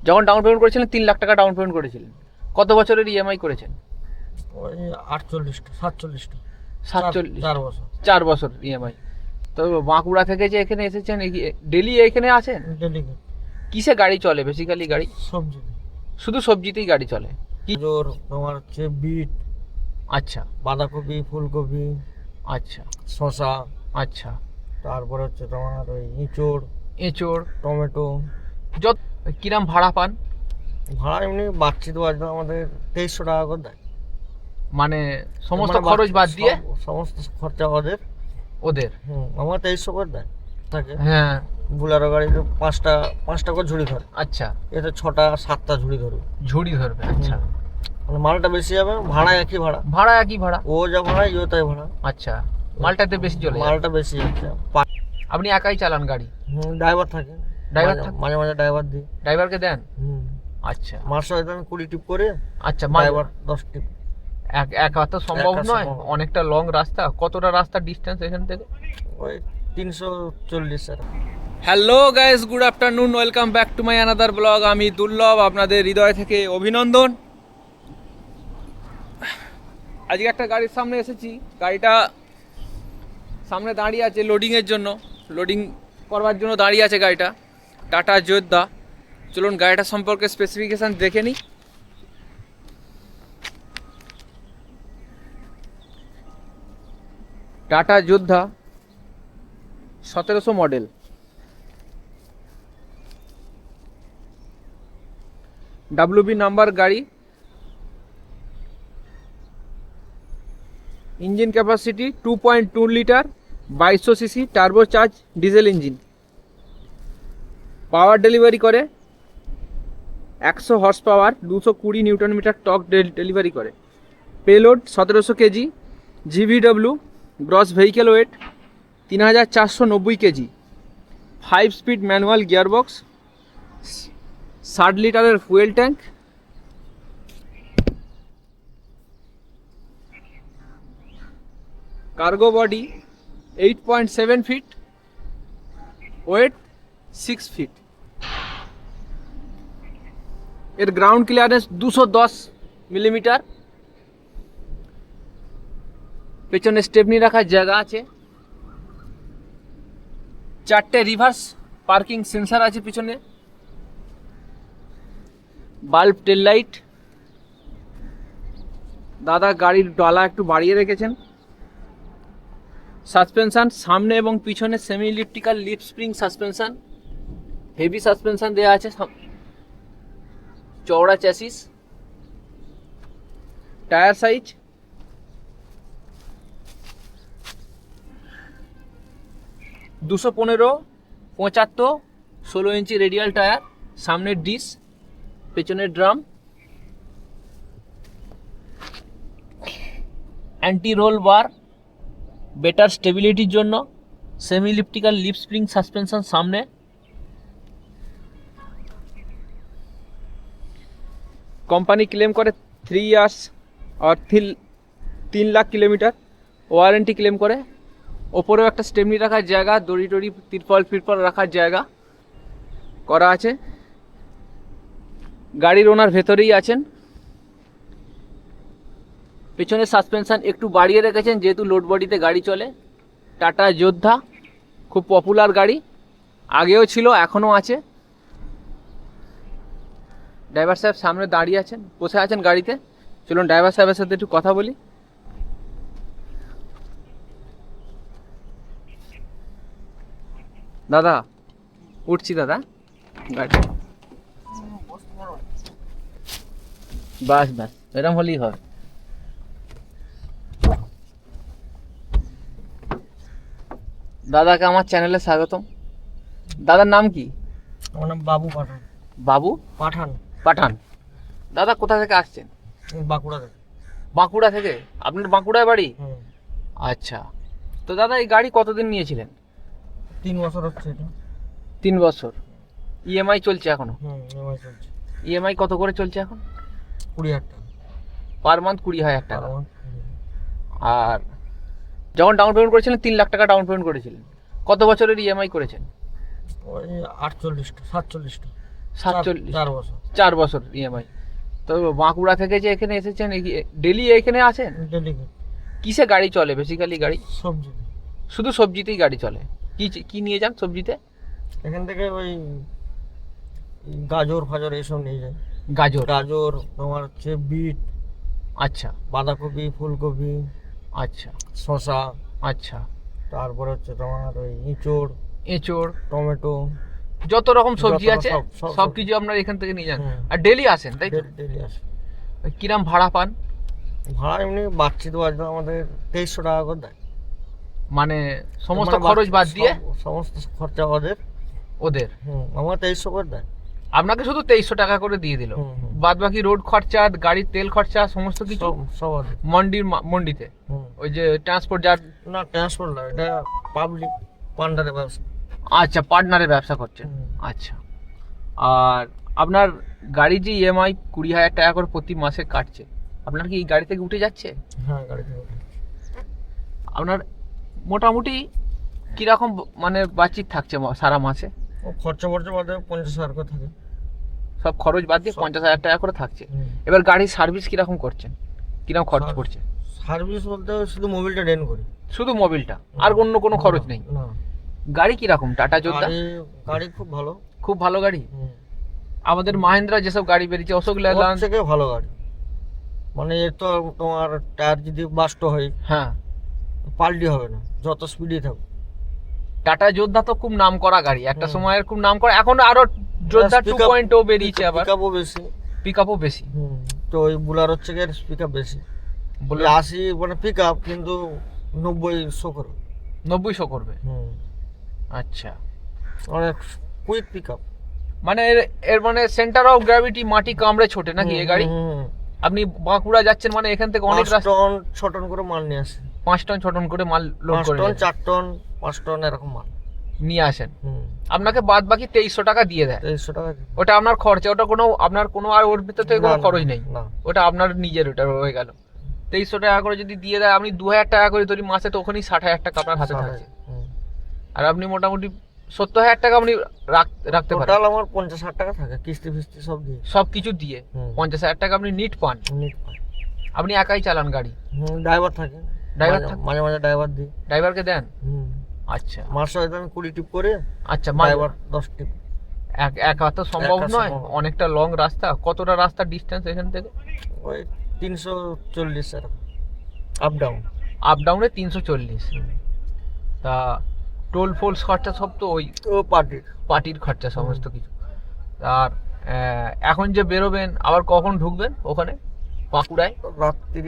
যখন down payment করেছিলেন 3 লাখ টাকা ডাউন পেমেন্ট করেছিলেন, কত বছরের ইএমআই করেছেন? ওই 48টা 47টা 47, 4 বছর 4 বছর ইএমআই। তো বাঁকুড়া থেকে যে এখানে এসেছেন, ডেলি এখানে আছেন? ডেলিকেট কিসে গাড়ি চলে বেসিক্যালি? গাড়ি সবজি শুধু সবজিতেই গাড়ি চলে? কি? গাজর, তোমার হচ্ছে বিট, আচ্ছা বাঁধাকপি, ফুলকপি, আচ্ছা শসা, আচ্ছা। তারপর হচ্ছে তোমার ওই এঁচড়, এঁচড়, টমেটো। যত কিরাম ভাড়া পান? ভাড়া এমনি বাচ্চি তো আসবে আমাদের 2300 টাকা করে দেয়। মানে সমস্ত মানে খরচ বাদ দিয়ে? সমস্ত খরচা ওদের। ওদের? আমার 2300 করে দেয় থাকে। হ্যাঁ। বুলারো গাড়িতে পাঁচটা পাঁচটা করে ঝুড়ি ধরে, আচ্ছা, এতে 6টা 7টা ঝুড়ি ধরবে। ঝুড়ি ধরবে, আচ্ছা। মানে মালটা বেশি যাবে, ভাড়া একই ভাড়া। ভাড়া একই ভাড়া? ও যা ভাড়া ইও তাই ভাড়া। আচ্ছা, মালটাতে বেশি চলে যায়? মালটা বেশি যাচ্ছে। আপনি একাই চালান গাড়ি? ড্রাইভার থাকে, ড্রাইভার মাঝে থাকে? মাঝে মাঝে ড্রাইভার দিই। ড্রাইভারকে দেন? আচ্ছা মাসে হয়তো আমি 20 টিপ করে, আচ্ছা। ড্রাইভার 10 টিপ। একা তো সম্ভব একা নয়, সম্ভব। অনেকটা লং রাস্তা। কতটা রাস্তা ডিস্টেন্স এখান থেকে? ওই 340 sir. Hello guys, good afternoon, welcome back to my another blog. আমি দুর্লভ, আপনাদের হৃদয় থেকে অভিনন্দন। আজকে একটা গাড়ির সামনে এসেছি, গাড়িটা সামনে দাঁড়িয়ে আছে লোডিংয়ের জন্য, লোডিং করবার জন্য দাঁড়িয়ে আছে গাড়িটা, টাটা যোদ্ধা। চলুন গাড়িটা সম্পর্কে স্পেসিফিকেশান দেখে নিই। Tata Yodha 1700 model, WB number গাড়ি। Engine capacity 2.2 litre, 2200 CC turbo charge diesel engine. Power delivery করে 100 horse power, 220 newton metre torque delivery করে। Payload 1700 KG, GVW gross vehicle weight 3490 KG, 5 speed manual gearbox, 60 লিটারের fuel tank. Cargo body 8.7 feet, weight 6 feet. এর ground clearance 210 millimetre. পেছনে stepney রাখার জায়গা আছে, 4টে reverse parking sensor আছে পিছনে, বাল্ব টেল light. দাদা গাড়ির ডালা একটু বাড়িয়ে রেখেছেন। সাসপেনশন সামনে এবং পিছনে semi elliptical leaf spring suspension, heavy suspension দেওয়া আছে, চওড়া chassis. Tyre size 215, 75, 16 inch radial tyre. সামনের ডিস, পেছনের drum, anti roll bar better স্টেবিলিটির জন্য, semi elliptical leaf spring suspension সামনে। কোম্পানি ক্লেম করে 3 ইয়ার্স আর 3 লাখ কিলোমিটার ওয়ারেন্টি ক্লেম করে। ওপরেও একটা স্টেপনি রাখার জায়গা, দড়ি টড়ি তিরপল রাখার জায়গা করা আছে। গাড়ির ওনার ভেতরেই আছেন। পেছনে সাসপেনশন একটু বাড়িয়ে রেখেছেন যেহেতু লোড বডিতে গাড়ি চলে। টাটা যোদ্ধা খুব পপুলার গাড়ি, আগেও ছিল এখনও আছে। ড্রাইভার সাহেব সামনে দাঁড়িয়ে আছেন, বসে আছেন গাড়িতে। চলুন ড্রাইভার সাহেবের সাথে একটু কথা বলি। দাদা উঠছি দাদা গাড়ি। বাস বাস এরকম হলেই হবে। দাদাকে আমার চ্যানেলে স্বাগতম। দাদার নাম কি? আমার নাম বাবু পাঠান। বাবু পাঠান। পাঠান। দাদা কোথা থেকে আসছেন? বাঁকুড়া থেকে। বাঁকুড়া থেকে? আপনার বাঁকুড়ায় বাড়ি? আচ্ছা। তো দাদা এই গাড়ি কতদিন নিয়েছিলেন? 3 বছর হচ্ছে এটা। 3 বছর। ইএমআই চলছে এখনো? ইএমআই চলছে। ইএমআই কত করে চলছে এখন? 20,000 টাকা পার মান্থ 20,000 টাকা। per month। আর যখন ডাউন পেমেন্ট করেছিলেন 3 লাখ টাকা ডাউন পেমেন্ট করেছিলেন, কত বছরের ইএমআই করেছেন? ওই 48টা 47টা 47 4 বছর 4 বছর ইএমআই। তো বাঁকুড়া থেকে যে এখানে এসেছেন ডেলি এখানে আছেন? ডেলি কিসে গাড়ি চলে বেসিক্যালি গাড়ি? সবজি। শুধু সবজিতেই গাড়ি চলে? কি নিয়ে যান সবজিতে? এখান থেকে ওই গাজর ফাজর এইসব নিয়ে যায়। গাজর? গাজর তোমার হচ্ছে বিট, আচ্ছা বাঁধাকপি, ফুলকপি, আচ্ছা শসা, আচ্ছা। তারপরে হচ্ছে তোমার ওই ইঁচড়, এঁচড়, টমেটো, যত রকম সবজি যত আছে সব সব কিছু আপনারা এখান থেকে নিয়ে যান। হুম। আর ডেলি আসেন তাই তো? ডেলি আসে। কিরাম ভাড়া পান? ভাড়া এমনি বাচ্চি তো আসবে আমাদের 2300 টাকা করে দেয়। মানে সমস্ত মানে খরচ বাদ দিয়ে? সমস্ত খরচা ওদের। ওদের আমার 2300 করে দেয়। আপনাকে শুধু 2300 টাকা করে দিয়ে দিল, বাদ বাকি রোড খরচা, গাড়ির তেল খরচা, সমস্ত কিছু সব ওদের। মন্ডিতে হুম। ওই যে ট্রান্সপোর্ট যার? না ট্রান্সপোর্ট না, এটা পাবলিক পান্ডারের ব্যবসা। আচ্ছা, পার্টনারে ব্যবসা করছেন। আচ্ছা। আর আপনার গাড়ি যে ইএমআই 20,000 টাকা করে প্রতি মাসে কাটছে, আপনার কি এই গাড়ি থেকে উঠে যাচ্ছে? হ্যাঁ গাড়ি থেকে। আপনার মোটামুটি কিরকম মানে বাঁচিত থাকছে সারা মাসে? ও খরচা বাদে 50,000 করে থাকে। সব খরচ বাদ দিয়ে 50,000 টাকা করে থাকছে। এবার গাড়ির সার্ভিস কিরকম করছেন? কিরকম খরচ পড়ছে? সার্ভিস বলতে শুধু মোবিলটা ড্রেন করি। শুধু মোবিলটা, আর অন্য কোনো খরচ নেই? না। গাড়ি কিরকম? টাটা যোদ্ধা? গাড়ি খুব ভালো। খুব ভালো গাড়ি? আমাদের মাহিন্দ্রা যেসব গাড়ি বেরিয়েছে, অশোক লেল্যান্ড থেকে ভালো গাড়ি। মানে এর তো তোমার টায়ার যদি বাস্ট হয়, হ্যাঁ, পাল্টি হবে না যত স্পিডে থাকো। টাটা যোদ্ধা তো খুব নাম করা গাড়ি, একটা সময়ের খুব নাম করা। এখন আরো যোদ্ধা 2.0 বেরিয়েছে, আবার পিকআপও বেশি। পিকআপও বেশি। তো ওই বুলার হচ্ছে গিয়ে পিকআপ বেশি। বলে 80 মানে পিকআপ, কিন্তু 90-100 করবে। 90-100 করবে? আচ্ছা, অনেক কুইক পিকআপ। মানে এর মানে সেন্টার অফ গ্র্যাভিটি মাটি কামড়ে ছোটে নাকি এই গাড়ি? আপনি বাঁকুড়া যাচ্ছেন মানে এখান থেকে অনেক 5 টন 6 টন করে মাল নিয়ে আসে। 5 টন 6 টন করে মাল লোড করে 5 টন 4 টন 5 টন এরকম মাল নিয়ে আসেন। আপনাকে বাদ বাকি 2300 টাকা দিয়ে দেয়? 2300 টাকা। ওটা আপনার খরচা, ওটা কোনো আপনার কোনো আর ওর ভিতর থেকে কোনো খরচ নেই? না, ওটা আপনার নিজের, ওটা হয়ে গেল। 2300 টাকা করে যদি দিয়ে দেয়, আপনি 2000 টাকা করে ধরি মাসে, তো ওখানেই 60,000 টাকা আপনার হাতে থাকছে। আর আপনি মোটামুটি 70,000 টাকা আপনি রাখতে পারেন। টোটাল আমার 50,000 টাকা থাকে কিস্তি ফিস্তি সব দিয়ে। সব কিছু দিয়ে 50,000 টাকা আপনি নিট পান। আপনি একাই চালান গাড়ি? ড্রাইভার থাকে। ড্রাইভার থাকে? মাঝে মাঝে ড্রাইভার দিই। ড্রাইভারকে দেন? আচ্ছা। মাসে হয়তো আমি 20 টিপ করে, আচ্ছা, ড্রাইভার 10 টিপ। একা তো সম্ভব নয়, অনেকটা লং রাস্তা। কতটা রাস্তা ডিস্টেন্স এখান থেকে? ওই 340 এরকম আপ ডাউন। আপ ডাউনে 340। তা টোল ফোল খরচা সব তো ওই পার্টির খরচা সমস্ত কিছু। আর এখন যে বেরোবেন, আবার কখন ঢুকবেন ওখানে বাঁকুড়ায়? রাত্রি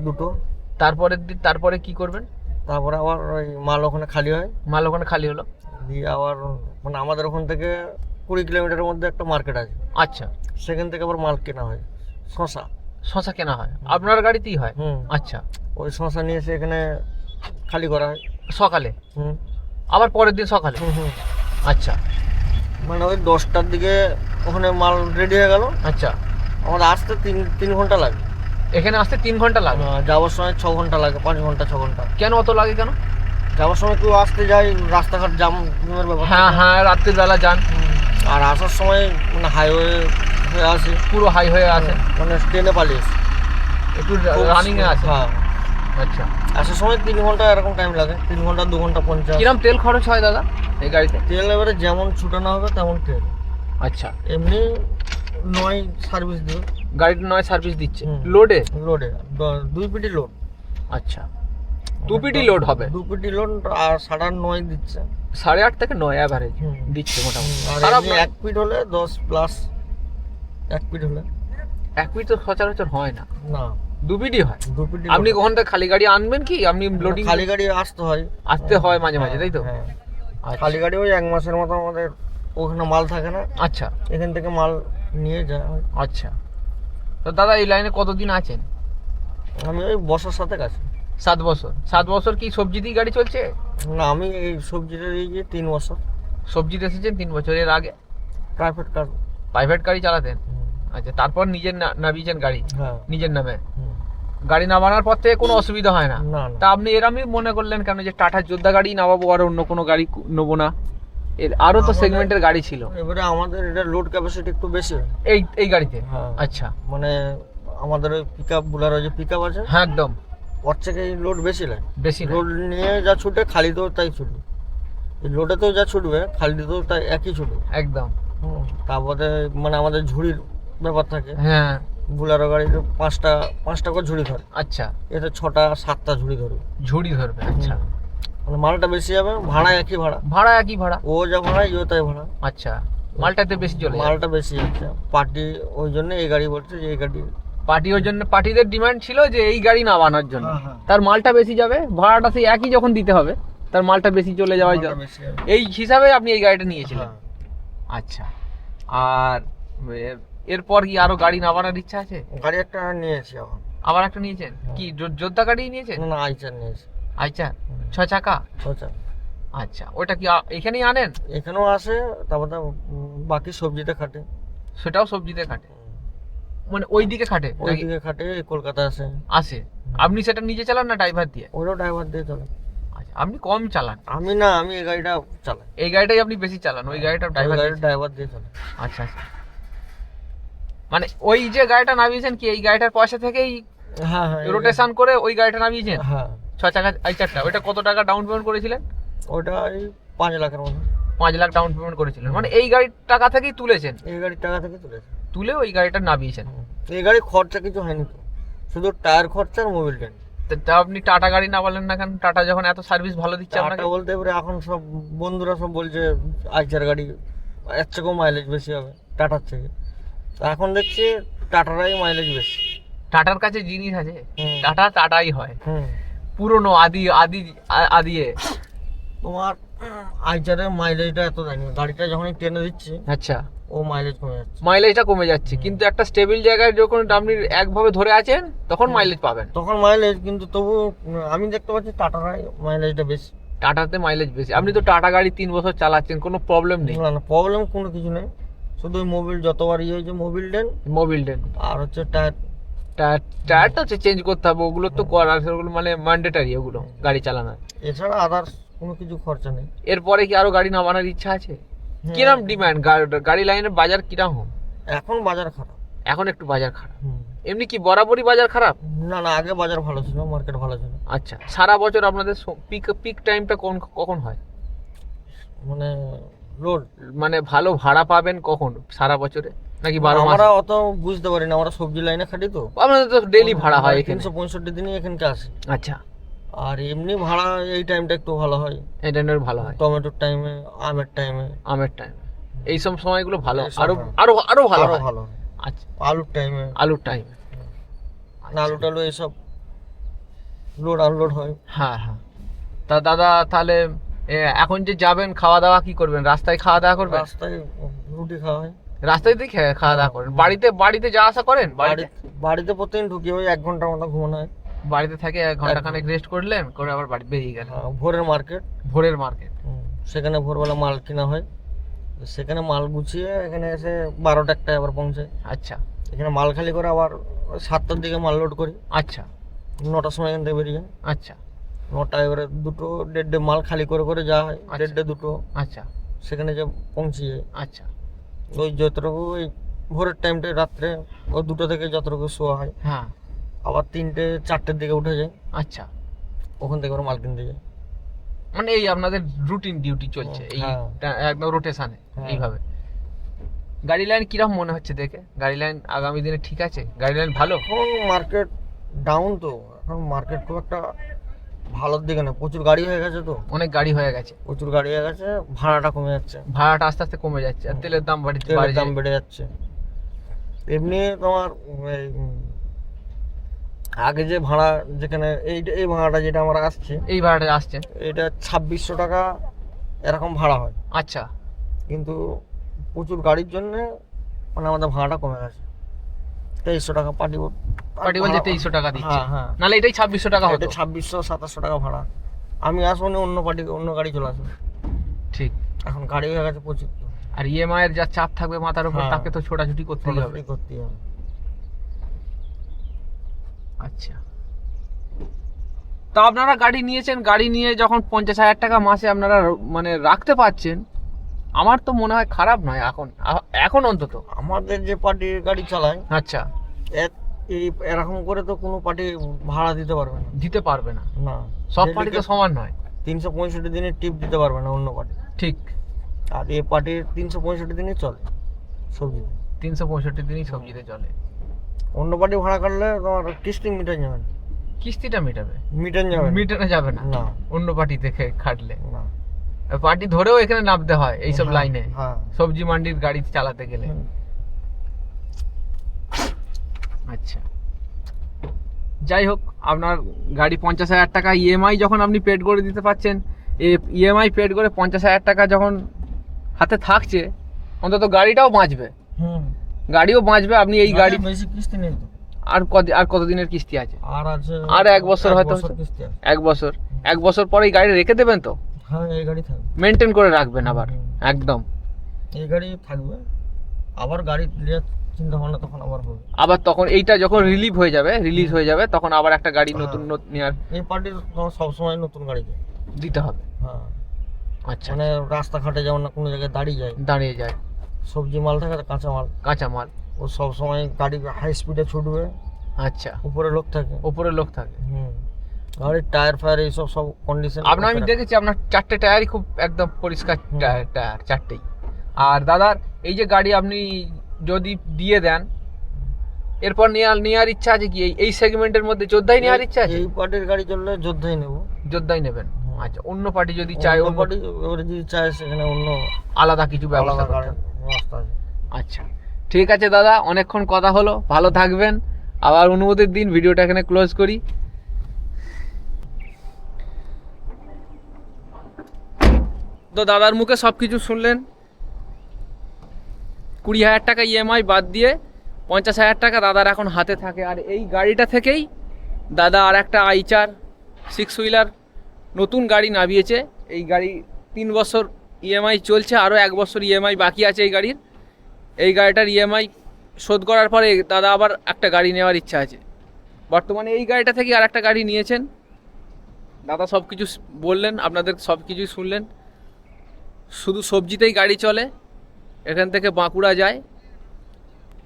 2টো। তারপরের দিন তারপরে কি করবেন? তারপরে আবার ওই মাল ওখানে খালি হয়। মাল ওখানে খালি হলো দিয়ে আবার মানে আমাদের ওখান থেকে 20 কিলোমিটারের মধ্যে একটা মার্কেট আছে। আচ্ছা, সেখান থেকে আবার মাল কেনা হয়। শশা কেনা হয় আপনার গাড়িতেই হয়? আচ্ছা। ওই শশা নিয়ে এসে এখানে খালি করা হয় সকালে, আবার পরের দিন সকালে? আচ্ছা, মানে ওই 10টার দিকে ওখানে মাল রেডি হয়ে গেল। আচ্ছা। আমাদের আসতে 3 ঘন্টা লাগে। এখানে আসতে 3 ঘন্টা লাগে? যাওয়ার সময় 6 ঘন্টা লাগে, 5 ঘন্টা 6 ঘন্টা। কেন অত লাগে কেন? যাওয়ার সময় কেউ আসতে যায়, রাস্তাঘাট জামের ব্যাপার। হ্যাঁ, রাত্রির বেলা যান। আর আসার সময় মানে হাইওয়ে হয়ে আসে, পুরো হাই হয়ে আসে, মানে ট্রেনে পালিয়ে একটু রানিং এ আছে। হ্যাঁ। আচ্ছা, আসার সময় 3 ঘন্টা এরকম টাইম লাগে। 3 ঘন্টা 2 ঘন্টা 50। কিরম তেল খরচ হয় দাদা এই গাড়িতে? তেল এবারে যেমন ছুটানো হবে তেমন তেল। আচ্ছা, এমনি 9 সার্ভিস দিবে। গাড়িটা 9 সার্ভিস দিচ্ছে? লোডে 2 পিটি লোড। আচ্ছা, 2 পিটি লোড হবে? 2 পিটি লোড। আর 8.5 দিচ্ছে। 8.5 থেকে 9 অ্যাভারেজ দিচ্ছে মোটামুটি। আর 1 পিট হলে 10 প্লাস। 1 পিট হলে 1 পিট তো সচরাচর হয় না। 2 পিটি হয়। 2 পিটি। আপনি কখন থেকে খালি গাড়ি আনবেন কি? আপনি লোডিং খালি গাড়ি আসতে হয় মাঝে মাঝে, তাই তো? খালি গাড়ি ওই 1 মাসের মতো আমাদের ওখানে মাল থাকে না। আচ্ছা, এখান থেকে মাল নিয়ে যায়। আচ্ছা। তো দাদা এই লাইনে কতদিন আছেন? আমি ওই বছর 7 আছি। 7 বছর? 7 বছর কি সবজি দিয়ে গাড়ি চলছে? না, আমি এই সবজিটা দিয়ে 3 বছর। সবজিতে এসেছেন 3 বছর। এর আগে প্রাইভেট গাড়ি চালাতেন? আচ্ছা, তারপর নিজের নামিয়েছেন গাড়ি? হ্যাঁ, নিজের নামে। গাড়ি নামানোর পর থেকে কোনো অসুবিধা হয় না? তা আপনি এরমই মনে করলেন কেন যে টাটা যোদ্ধা গাড়ি নামাবো, আর অন্য কোনো গাড়ি নেবো না? এর আরো তো আমাদের- সেগমেন্টের গাড়ি ছিল এবারে আমাদের এটা লোড ক্যাপাসিটি একটু বেশি হয়। এই গাড়িতে। হ্যাঁ আচ্ছা। মানে আমাদের ওই পিক আপ বুলারো যে পিক আপ আছে হ্যাঁ একদম ওর থেকে লোড বেশি নেয়। বেশি না। লোড নিয়ে যা ছুটে খালিতেও তাই ছুটবে, এই লোডেতেও যা ছুটবে খালিতেও তাই একই ছুটবে। একদম। তারপরে মানে আমাদের ঝুড়ির ব্যাপার থাকে, হ্যাঁ। বুলারো গাড়িতে পাঁচটা করে ঝুড়ি ধরে, আচ্ছা, এতে 6টা 7টা ঝুড়ি ধরবে। ঝুড়ি ধরবে। আচ্ছা, মানে মালটা বেশি যাবে, ভাড়া একই ভাড়া, ভাড়া একই ভাড়া। ও যা ভাড়া ইও তাই ভাড়া। আচ্ছা, মালটাতে বেশি চলে যায়। মালটা বেশি যাচ্ছে পার্টি, ওই জন্য এই গাড়ি বলছে যে এই গাড়ি। পার্টি, ওই জন্য পার্টিদের ডিমান্ড ছিল যে এই গাড়ি নামানোর জন্য। হ্যাঁ, হ্যাঁ। তার মালটা বেশি যাবে, ভাড়াটা সেই একই যখন দিতে হবে, তার মালটা বেশি চলে যাওয়ার মালটা জন্য বেশি যাবে। এই হিসাবে আপনি এই গাড়িটা নিয়েছিলেন। হ্যাঁ। আচ্ছা, আর এরপর কি আরো গাড়ি নামানোর ইচ্ছা আছে? গাড়ি একটা নিয়েছি এখন। আবার একটা নিয়েছেন? কি যোদ্ধা গাড়ি নিয়েছেন? না আইচার নিয়েছি। আচ্ছা, 6 চাকা। আচ্ছা, আচ্ছা, ওটা কি এখানেই আনেন? এখানেও আসে, তারপর বাকি সবজিতে খাটে। সেটাও সবজিতে খাটে, মানে ওইদিকে খাটে নাকি? ওইদিকে খাটে, কলকাতা আসে। আসে। আপনি সেটা নিজে চালান না ড্রাইভার দিয়ে? ওরাও ড্রাইভার দিয়ে চলে। আচ্ছা, আপনি কম চালান। আমি না, আমি এই গাড়িটা চালাই। এই গাড়িটাই আপনি বেশি চালান, ওই গাড়িটা ড্রাইভার দিয়ে চলে। আচ্ছা আচ্ছা, মানে ওই যে গাড়িটা নামিয়েছেন কি এই গাড়িটার পয়সা থেকেই হ্যাঁ হ্যাঁ রোটেশন করে ওই গাড়িটা নামিয়েছেন? হ্যাঁ। 6 চাকা আইচারটা, ওইটা কত টাকা ডাউন পেমেন্ট করেছিলেন? ওটা এই 5 লাখের মতো। 5 লাখ ডাউন পেমেন্ট করেছিলেন, মানে এই গাড়ির টাকা থেকেই তুলেছেন? এই গাড়ির টাকা থেকে তুলেছে। তুলে ওই গাড়িটা নামিয়েছেন। এই গাড়ি খরচা কিছু হয়নি তো, শুধু টায়ার খরচা আর মোবিল টেন। তা আপনি টাটা গাড়ি না বলেন না কেন? টাটা যখন এত সার্ভিস ভালো দিচ্ছে আপনাকে। টাটা বলতে এবারে এখন সব বন্ধুরা সব বলছে আইচার গাড়ি এর থেকেও মাইলেজ বেশি হবে টাটার থেকে। তো এখন দেখছি টাটারাই মাইলেজ বেশি। টাটার কাছে জিনিস আছে, হুম। টাটাই হয় হুম। পুরনো আদি আদি আদিয়ে। তোমার আইচারের মাইলেজটা এত দেয়নি, গাড়িটা যখন টেনে দিচ্ছি আচ্ছা, ও মাইলেজ কমে যাচ্ছে। মাইলেজটা কমে যাচ্ছে, কিন্তু একটা স্টেবল জায়গায় যখন আপনি একভাবে ধরে আছেন তখন মাইলেজ পাবেন। তখন মাইলেজ, কিন্তু তবু আমি দেখতে পাচ্ছি টাটারাই মাইলেজটা বেশি। টাটাতে মাইলেজ বেশি। আপনি তো টাটা গাড়ি 3 বছর চালাচ্ছেন, কোনো প্রবলেম নেই? না না, প্রবলেম কোনো কিছু নেই, শুধু ওই মোবিল যতবার ইয়ে হয়েছে মোবিল ডেন মোবিল ডেন, আর হচ্ছে টায়ার। টায়ারটা হচ্ছে চেঞ্জ করতে হবে, ওগুলো তো করার, সেগুলো মানে ম্যান্ডেটারি ওগুলো গাড়ি চালানোর। এছাড়া আদার্স কোনো কিছু খরচা নেই। এরপরে কি আরো গাড়ি নামানোর ইচ্ছা আছে? হ্যাঁ। কিরম ডিমান্ড গাড়ি লাইনের বাজার কিরকম? এখন বাজার খারাপ। এখন একটু বাজার খারাপ। এমনি কি বরাবরই বাজার খারাপ? না না, আগে বাজার ভালো ছিল, মার্কেট ভালো ছিল। আচ্ছা, সারা বছর আপনাদের পিক টাইমটা কখন হয়? মানে রোড, মানে ভালো ভাড়া পাবেন কখন সারা বছরে, নাকি 12 মাস? আমরা অত বুঝতে পারি না, আমরা সবজি লাইনে খাটি তো। আপনাদের তো ডেইলি ভাড়া হয় এখানে? 365 দিনই এখানকে আসি। আচ্ছা, আর এমনি ভাড়া এই টাইমটা একটু ভালো হয়, এই টাইমের ভালো হয়, টমেটোর টাইমে, আমের টাইমে। আমের টাইম, এই সব সময়গুলো ভালো, এই সব আরো হয়। আরো আরো ভালো আরো হয়। ভালো হয়। আচ্ছা, আলুর টাইমে, আলুর টাইম, আলু টালু এইসব লোড আনলোড হয়। হ্যাঁ হ্যাঁ। তা দাদা তাহলে এখন যে যাবেন, খাওয়া দাওয়া কি করবেন? রাস্তায় খাওয়া দাওয়া করবেন? রাস্তায় রুটি খাওয়া হয়। রাস্তায় দিয়ে খাওয়া দাওয়া করেন? বাড়িতে যাওয়া আসা করেন? বাড়িতে প্রতিদিন ঢুকি, ওই 1 ঘন্টার মতো ঘুমানো হয়। বাড়িতে থেকে 1 ঘন্টা খানেক রেস্ট করলেন, করে আবার বাড়ি বেরিয়ে গেলেন। ভোরের মার্কেট, ভোরের মার্কেট। সেখানে ভোরবেলা মাল কেনা হয়, সেখানে মাল গুছিয়ে এখানে এসে 12টা 1টায় আবার পৌঁছায়। আচ্ছা এখানে মাল খালি করে আবার 7টার দিকে মাল লোড করি, আচ্ছা 9টার সময় এখান থেকে বেরিয়ে যায়। আচ্ছা 9টায় এবারে 2-1.5 মাল খালি করে করে যাওয়া হয়, আচ্ছা। 1.5-2 আচ্ছা সেখানে যে পৌঁছে যায়। আচ্ছা। ওই যতটুকু ওই ভোরের টাইমটা রাত্রে ওই 2টা থেকে যতটুকু শোয়া হয়, হ্যাঁ। আবার 3টে-4টের দিকে উঠে যায়, আচ্ছা, ওখান থেকে আবার মাল কিনতে যায়। মানে এই আপনাদের রুটিন ডিউটি চলছে এই হ্যাঁ। একদম রোটেশনে হ্যাঁ। এইভাবে। গাড়ি লাইন কিরকম মনে হচ্ছে দেখে? গাড়ি লাইন আগামী দিনে ঠিক আছে? গাড়ি লাইন ভালো? এখন মার্কেট ডাউন তো, এখন মার্কেট খুব একটা ভালোর দিকে না, প্রচুর গাড়ি হয়ে গেছে তো, অনেক গাড়ি হয়ে গেছে, প্রচুর গাড়ি হয়ে গেছে, ভাড়াটা কমে যাচ্ছে, ভাড়াটা আস্তে আস্তে কমে যাচ্ছে, আর তেলের দাম তেলের দাম বেড়ে যাচ্ছে। এমনি তোমার এই আগে যে ভাড়া, যেখানে এই ভাড়াটা যেটা আমরা আসছে, এই ভাড়াটা আসছে। এটা 2600 টাকা এরকম ভাড়া হয়, আচ্ছা, কিন্তু প্রচুর গাড়ির জন্য মানে আমাদের ভাড়াটা কমে গেছে, 2300 টাকা পার্টি বলছে 2300 টাকা দিচ্ছে, হ্যাঁ হ্যাঁ, নাহলে এটাই 2600 টাকা হতো। 2600-2700 টাকা ভাড়া। আমি আসবো না, অন্য গাড়ি চলে আসবে। ঠিক। এখন গাড়ি হয়ে গেছে প্রচুর, আর ইএমআই এর যা চাপ থাকবে মাথার উপর, হ্যাঁ। তাকে তো ছোটাছুটি করতেই হবে। ছোটাছুটি করতেই হবে। আচ্ছা, তা আপনারা গাড়ি নিয়েছেন, গাড়ি নিয়ে যখন 50,000 টাকা মাসে আপনারা মানে রাখতে পারছেন, আমার তো মনে হয় খারাপ নয় এখন অন্তত। আমাদের যে পার্টির গাড়ি চালায়, আচ্ছা, এরকম করে তো কোনো পার্টি ভাড়া দিতে পারবে না। দিতে পারবে না, না, সব পার্টি তো সমান নয়। 365 দিনের টিপ দিতে পারবে না অন্য পার্টি। ঠিক, আর এই পার্টির 365 দিনই চলে সবজি। 365 দিনই সবজিতে চলে। অন্য পার্টি ভাড়া কাটলে তোমার কিস্তি মিটান যাবে না। কিস্তিটা মেটাবে? মিটানো যাবে না না, অন্য পার্টি থেকে খাটলে। না, পার্টি ধরেও এখানে নামতে হয় এইসব লাইনে, হ্যাঁ। সবজি মান্ডির গাড়ি চালাতে গেলে। আচ্ছা, যাই হোক, আপনার গাড়ি 50,000 টাকা ইএমআই যখন আপনি পেড করে দিতে পারছেন, ইএমআই পেড করে 50,000 টাকা যখন হাতে থাকছে, অন্তত গাড়িটাও বাঁচবে। গাড়িও বাঁচবে। আপনি এই গাড়ি বেশি কিস্তি নেই তো। আর কতদিনের কিস্তি আছে? আর 1 বছর হয়তো কিস্তি আছে। 1 বছর পরে এই গাড়ি রেখে দেবেন তো? হ্যাঁ, এই গাড়ি থাকবে, মেনটেন করে রাখবেন আবার। একদম এই গাড়ি থাকবে। আবার গাড়ি নেওয়ার চিন্তা ভাবনা তখন আবার হবে। আবার তখন এইটা যখন রিলিজ হয়ে যাবে তখন আবার একটা গাড়ি নতুন নেওয়ার। এই পার্টির সব সময় নতুন গাড়ি দিতে হবে। হ্যাঁ, আচ্ছা, মানে রাস্তাঘাটে যেমন না কোনো জায়গায় দাঁড়িয়ে যায়, সবজি মাল থাকে, কাঁচা মাল, ও সব সময় গাড়ি হাই স্পিডে ছুটবে। আচ্ছা, উপরে লোক থাকে। গাড়ির টায়ার ফায়ার এইসব সব কন্ডিশন। আমি দেখেছি আপনার 4টে টায়ারই খুব একদম পরিষ্কার টায়ার, 4টেই। আর দাদার এই যে গাড়ি আপনি যদি দিয়ে দেন, এরপর নেওয়ার ইচ্ছা আছে কি? এই সেগমেন্টের মধ্যে যোদ্ধাই নেওয়ার ইচ্ছা আছে? এই পার্টির গাড়ি চললে যোদ্ধাই নেবেন। আচ্ছা, অন্য পার্টি যদি চায়, অন্য পার্টি যদি চায় সেখানে অন্য আলাদা কিছু ব্যবস্থা আছে। আচ্ছা, ঠিক আছে দাদা, অনেকক্ষণ কথা হলো, ভালো থাকবেন। আবার অনুমতির দিন ভিডিওটা এখানে ক্লোজ করি। তো দাদার মুখে সব কিছু শুনলেন। 20,000 টাকা ইএমআই বাদ দিয়ে 50,000 টাকা দাদার এখন হাতে থাকে। আর এই গাড়িটা থেকেই দাদা আর একটা আইচার 6 হুইলার নতুন গাড়ি নামিয়েছে। এই গাড়ি 3 বছর ইএমআই চলছে, আরও 1 বছর ইএমআই বাকি আছে এই গাড়ির। এই গাড়িটার ইএমআই শোধ করার পরে দাদা আবার একটা গাড়ি নেওয়ার ইচ্ছা আছে। বর্তমানে এই গাড়িটা থেকে আর একটা গাড়ি নিয়েছেন। দাদা সব কিছু বললেন, আপনাদের সব কিছুই শুনলেন। শুধু সবজিতেই গাড়ি চলে। এখান থেকে বাঁকুড়া যায়,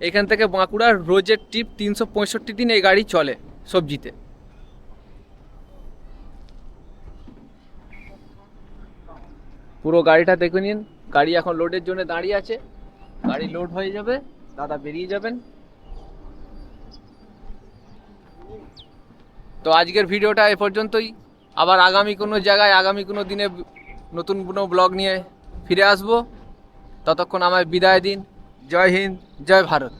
এখান থেকে বাঁকুড়ার রোজের ট্রিপ 365 দিন এই গাড়ি চলে সবজিতে। পুরো গাড়িটা দেখে নিন। গাড়ি এখন লোডের জন্য দাঁড়িয়ে আছে। গাড়ি লোড হয়ে যাবে, দাদা বেরিয়ে যাবেন। তো আজকের ভিডিওটা এ পর্যন্তই। আবার আগামী কোনো জায়গায়, আগামী কোনো দিনে নতুন কোনো ব্লগ নিয়ে ফিরে আসবো। ততক্ষণ আমায় বিদায় দিন। জয় হিন্দ, জয় ভারত।